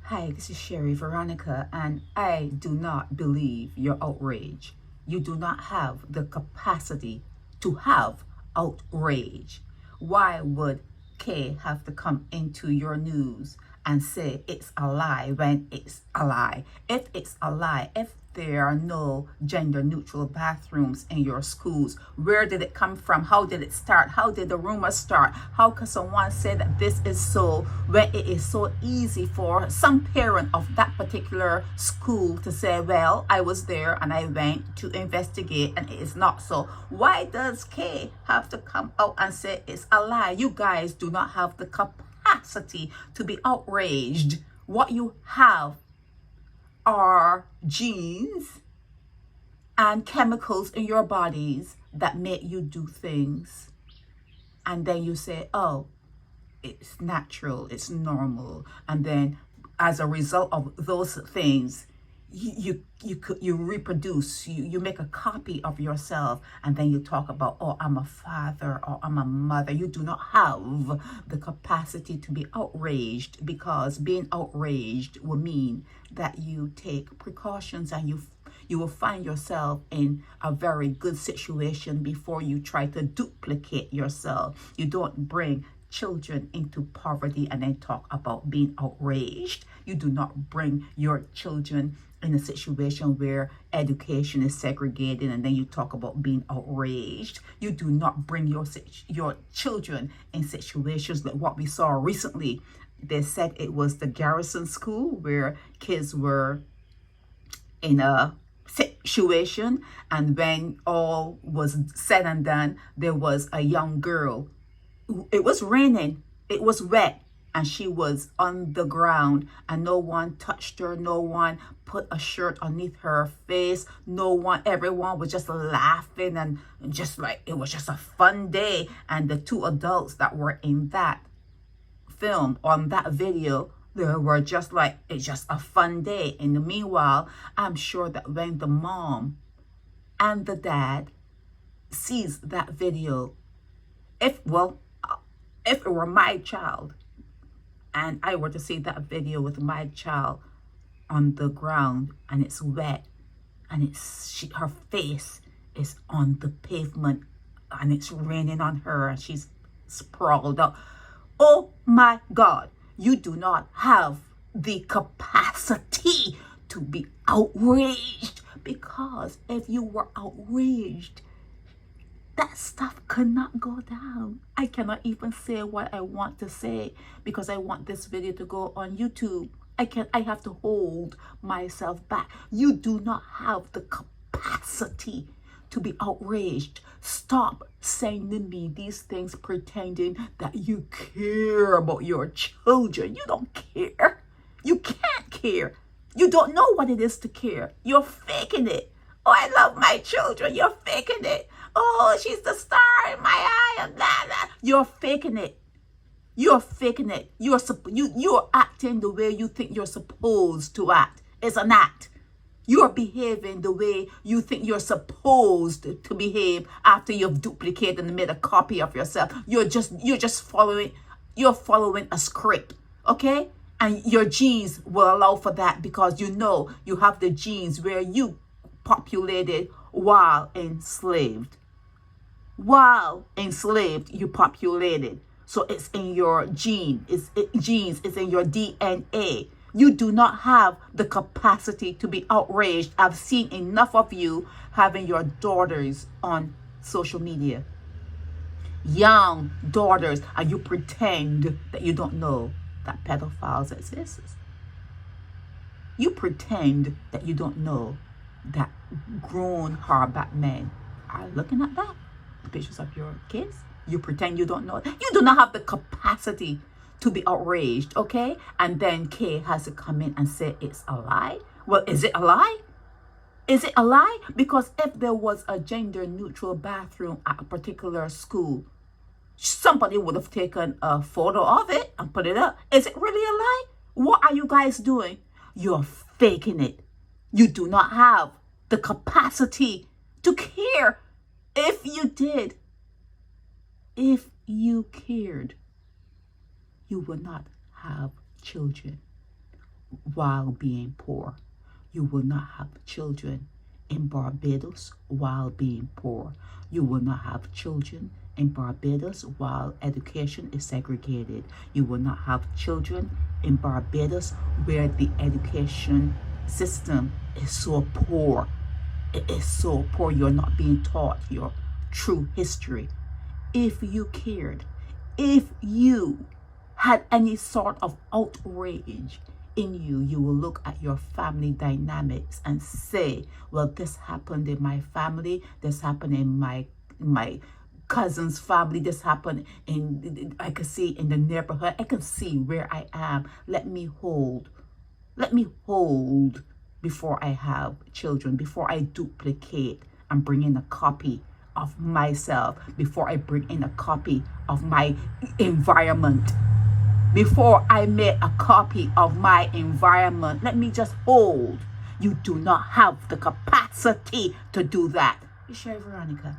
Hi, this is Sherry Veronica, and I do not believe your outrage. You do not have the capacity to have outrage. Why would Kay have to come into your news and say it's a lie when it's a lie? If it's a lie, if there are no gender neutral bathrooms in your schools, where did it come from? How did it start? How did the rumor start? How can someone say that this is so when it is so easy for some parent of that particular school to say, well, I was there and I went to investigate and it is not so? Why does Kay have to come out and say it's a lie? You guys do not have the capacity to be outraged. What you have are genes and chemicals in your bodies that make you do things. And then you say, oh, it's natural, it's normal. And then as a result of those things, you reproduce, you make a copy of yourself, and then you talk about, oh, I'm a father or I'm a mother. You do not have the capacity to be outraged, because being outraged will mean that you take precautions and you will find yourself in a very good situation before you try to duplicate yourself. You don't bring children into poverty and then talk about being outraged. You do not bring your children in a situation where education is segregated and then you talk about being outraged. You do not bring your children in situations like what we saw recently. They said it was the Garrison School where kids were in a situation, and when all was said and done, there was a young girl. It was raining, it was wet, and she was on the ground and no one touched her. No one put a shirt underneath her face. Everyone was just laughing and just like, it was just a fun day. And the two adults that were in that film, on that video, they were just like, it's just a fun day. In the meanwhile, I'm sure that when the mom and the dad sees that video, if it were my child and I were to see that video with my child on the ground and it's wet and her face is on the pavement and it's raining on her and she's sprawled out. Oh my God, you do not have the capacity to be outraged, because if you were outraged, that stuff cannot go down. I cannot even say what I want to say because I want this video to go on YouTube. I have to hold myself back. You do not have the capacity to be outraged. Stop sending me these things pretending that you care about your children. You don't care. You can't care. You don't know what it is to care. You're faking it. Oh, I love my children. You're faking it. Oh, she's the star in my eye and blah, blah. You're faking it. You're faking it. You're acting the way you think you're supposed to act. It's an act. You're behaving the way you think you're supposed to behave after you've duplicated and made a copy of yourself. You're just following a script, okay? And your genes will allow for that, because you know you have the genes where you populated while enslaved. While enslaved, you populated. So it's in your genes, it's in your DNA. You do not have the capacity to be outraged. I've seen enough of you having your daughters on social media. Young daughters, and you pretend that you don't know that pedophiles exist. You pretend that you don't know that grown hardback men are looking at that, the pictures of your kids. You pretend you don't know. You do not have the capacity to be outraged, okay? And then Kay has to come in and say it's a lie. Well, is it a lie? Is it a lie? Because if there was a gender neutral bathroom at a particular school, somebody would have taken a photo of it and put it up. Is it really a lie? What are you guys doing? You're faking it. You do not have the capacity to care. If you cared, you would not have children. while being poor. You will not have children in Barbados while being poor. You will not have children in Barbados while education is segregated. You will not have children in Barbados where the education system is so poor. It is so poor. You're not being taught your true history. If you cared, if you had any sort of outrage in you, you will look at your family dynamics and say, well, this happened in my family, this happened in my cousin's family, this happened I can see in the neighborhood, I can see where I am. Let me hold before I have children, before I duplicate and bring in a copy of myself, before I bring in a copy of my environment, before I make a copy of my environment. Let me just hold. You do not have the capacity to do that. It's Veronica.